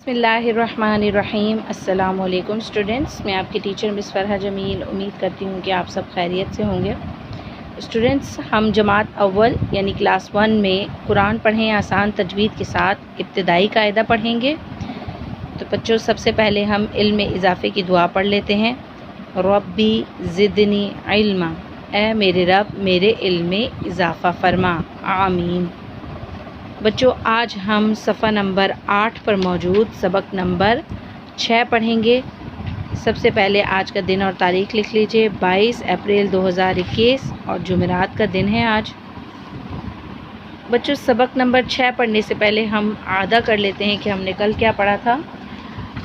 بسم اللہ الرحمن الرحیم۔ السلام علیکم اسٹوڈنٹس، میں آپ کی ٹیچر مس فرحہ جمیل امید کرتی ہوں کہ آپ سب خیریت سے ہوں گے۔ اسٹوڈنٹس، ہم جماعت اول یعنی کلاس 1 میں قرآن پڑھیں آسان تجوید کے ساتھ ابتدائی قاعدہ پڑھیں گے۔ تو بچوں، سب سے پہلے ہم علم میں اضافے کی دعا پڑھ لیتے ہیں۔ ربی زدنی علما، اے میرے رب میرے علم میں اضافہ فرما، آمین۔ بچوں، آج ہم صفحہ نمبر 8 پر موجود سبق نمبر 6 پڑھیں گے۔ سب سے پہلے آج کا دن اور تاریخ لکھ لیجئے، 22 اپریل 2021 اور جمعرات کا دن ہے آج۔ بچوں، سبق نمبر 6 پڑھنے سے پہلے ہم اعادہ کر لیتے ہیں کہ ہم نے کل کیا پڑھا تھا۔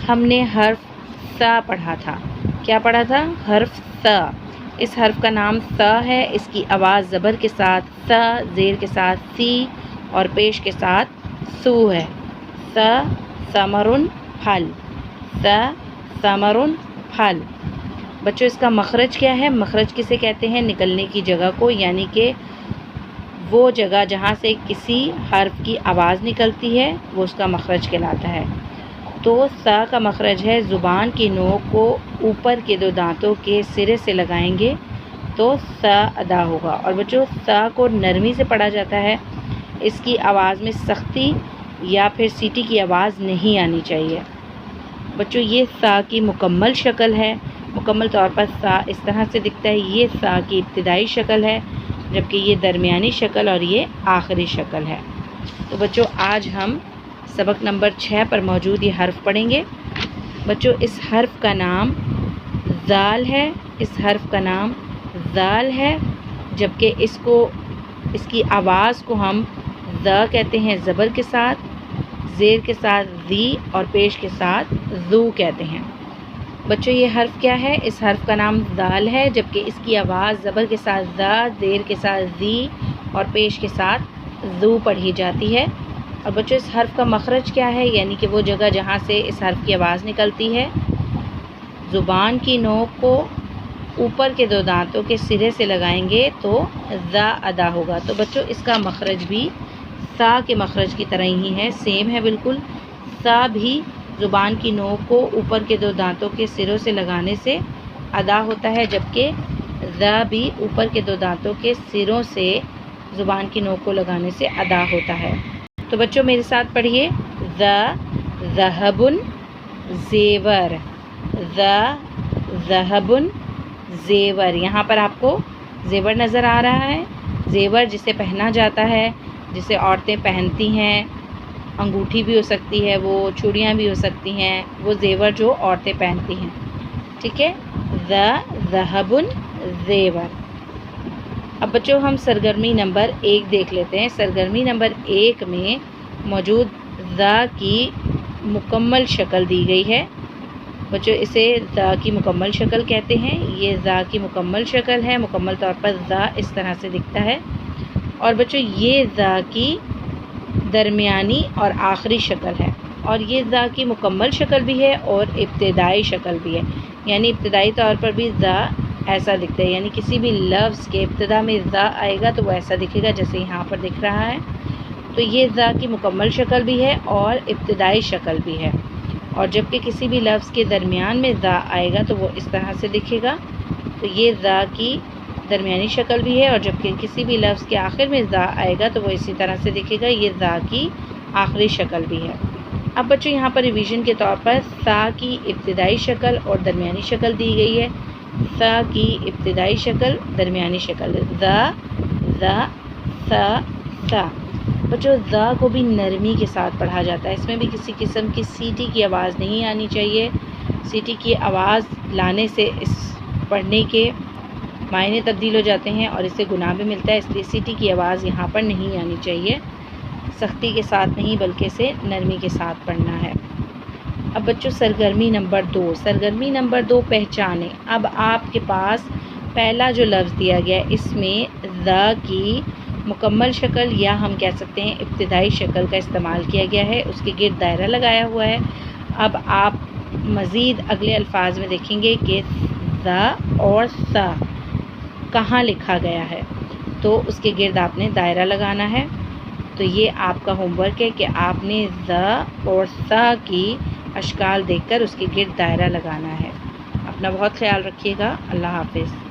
ہم نے حرف ث پڑھا تھا۔ کیا پڑھا تھا؟ حرف ث۔ اس حرف کا نام ث ہے۔ اس کی آواز زبر کے ساتھ ث، زیر کے ساتھ سی اور پیش کے ساتھ سو ہے۔ ث ثمر پھل، ث ثمر پھل۔ بچوں، اس کا مخرج کیا ہے؟ مخرج کسے کہتے ہیں؟ نکلنے کی جگہ کو، یعنی کہ وہ جگہ جہاں سے کسی حرف کی آواز نکلتی ہے وہ اس کا مخرج کہلاتا ہے۔ تو ث کا مخرج ہے، زبان کی نوک کو اوپر کے 2 دانتوں کے سرے سے لگائیں گے تو ث ادا ہوگا۔ اور بچوں، ث کو نرمی سے پڑھا جاتا ہے۔ اس کی آواز میں سختی یا پھر سیٹی کی آواز نہیں آنی چاہیے۔ بچوں، یہ ث کی مکمل شکل ہے۔ مکمل طور پر ث اس طرح سے دکھتا ہے۔ یہ ث کی ابتدائی شکل ہے، جبکہ یہ درمیانی شکل اور یہ آخری شکل ہے۔ تو بچوں، آج ہم سبق نمبر 6 پر موجود یہ حرف پڑھیں گے۔ بچوں، اس حرف کا نام ذال ہے۔ اس حرف کا نام ذال ہے، جبکہ اس کی آواز کو ہم ذ کہتے ہیں زبر کے ساتھ، زیر کے ساتھ ذی اور پیش کے ساتھ ذو کہتے ہیں۔ بچوں، یہ حرف کیا ہے؟ اس حرف کا نام ذال ہے، جبکہ اس کی آواز زبر کے ساتھ ذ، زیر کے ساتھ ذی اور پیش کے ساتھ ذو پڑھی جاتی ہے۔ اور بچوں، اس حرف کا مخرج کیا ہے؟ یعنی کہ وہ جگہ جہاں سے اس حرف کی آواز نکلتی ہے، زبان کی نوک کو اوپر کے 2 دانتوں کے سرے سے لگائیں گے تو ذ ادا ہوگا۔ تو بچوں، اس کا مخرج بھی ث کے مخرج کی طرح ہی ہے، سیم ہے بالکل۔ ث بھی زبان کی نوک کو اوپر کے 2 دانتوں کے سروں سے لگانے سے ادا ہوتا ہے، جبکہ ذ بھی اوپر کے 2 دانتوں کے سروں سے زبان کی نوک کو لگانے سے ادا ہوتا ہے۔ تو بچوں، میرے ساتھ پڑھیے، ذہب زیور، ذہب زیور۔ یہاں پر آپ کو زیور نظر آ رہا ہے۔ زیور جسے پہنا جاتا ہے، جسے عورتیں پہنتی ہیں، انگوٹھی بھی ہو سکتی ہے، وہ چوڑیاں بھی ہو سکتی ہیں، وہ زیور جو عورتیں پہنتی ہیں، ٹھیک ہے۔ ذہب زیور۔ اب بچوں، ہم سرگرمی نمبر 1 دیکھ لیتے ہیں۔ سرگرمی نمبر 1 میں موجود ذ کی مکمل شکل دی گئی ہے۔ بچوں، اسے ذ کی مکمل شکل کہتے ہیں۔ یہ ذ کی مکمل شکل ہے۔ مکمل طور پر ذ اس طرح سے دکھتا ہے۔ اور بچوں، یہ ذ کی درمیانی اور آخری شکل ہے، اور یہ ذ کی مکمل شکل بھی ہے اور ابتدائی شکل بھی ہے۔ یعنی ابتدائی طور پر بھی ذ ایسا دکھتا ہے، یعنی کسی بھی لفظ کے ابتدا میں ذ آئے گا تو وہ ایسا دکھے گا جیسے یہاں پر دکھ رہا ہے۔ تو یہ ذ کی مکمل شکل بھی ہے اور ابتدائی شکل بھی ہے۔ اور جبکہ کسی بھی لفظ کے درمیان میں ذ آئے گا تو وہ اس طرح سے دکھے گا۔ تو یہ ذ کی درمیانی شکل بھی ہے، اور جبکہ کسی بھی لفظ کے آخر میں ذ آئے گا تو وہ اسی طرح سے دکھے گا۔ یہ ذ کی آخری شکل بھی ہے۔ اب بچوں، یہاں پر ریویژن کے طور پر ث کی ابتدائی شکل اور درمیانی شکل دی گئی ہے۔ ث کی ابتدائی شکل، درمیانی شکل، ث۔ بچوں، ذ کو بھی نرمی کے ساتھ پڑھا جاتا ہے۔ اس میں بھی کسی قسم کی سیٹی کی آواز نہیں آنی چاہیے۔ سیٹی کی آواز لانے سے اس پڑھنے کے معنی تبدیل ہو جاتے ہیں اور اس سے گناہ بھی ملتا ہے، اس لیے سیٹی کی آواز یہاں پر نہیں آنی چاہیے۔ سختی کے ساتھ نہیں بلکہ اسے نرمی کے ساتھ پڑھنا ہے۔ اب بچوں، سرگرمی نمبر 2۔ سرگرمی نمبر 2، پہچانیں۔ اب آپ کے پاس پہلا جو لفظ دیا گیا ہے، اس میں ذ کی مکمل شکل یا ہم کہہ سکتے ہیں ابتدائی شکل کا استعمال کیا گیا ہے، اس کے گرد دائرہ لگایا ہوا ہے۔ اب آپ مزید اگلے الفاظ میں دیکھیں گے کہ ذ اور ث کہاں لکھا گیا ہے، تو اس کے گرد آپ نے دائرہ لگانا ہے۔ تو یہ آپ کا ہوم ورک ہے کہ آپ نے ز اور ث کی اشکال دیکھ کر اس کے گرد دائرہ لگانا ہے۔ اپنا بہت خیال رکھیے گا۔ اللہ حافظ۔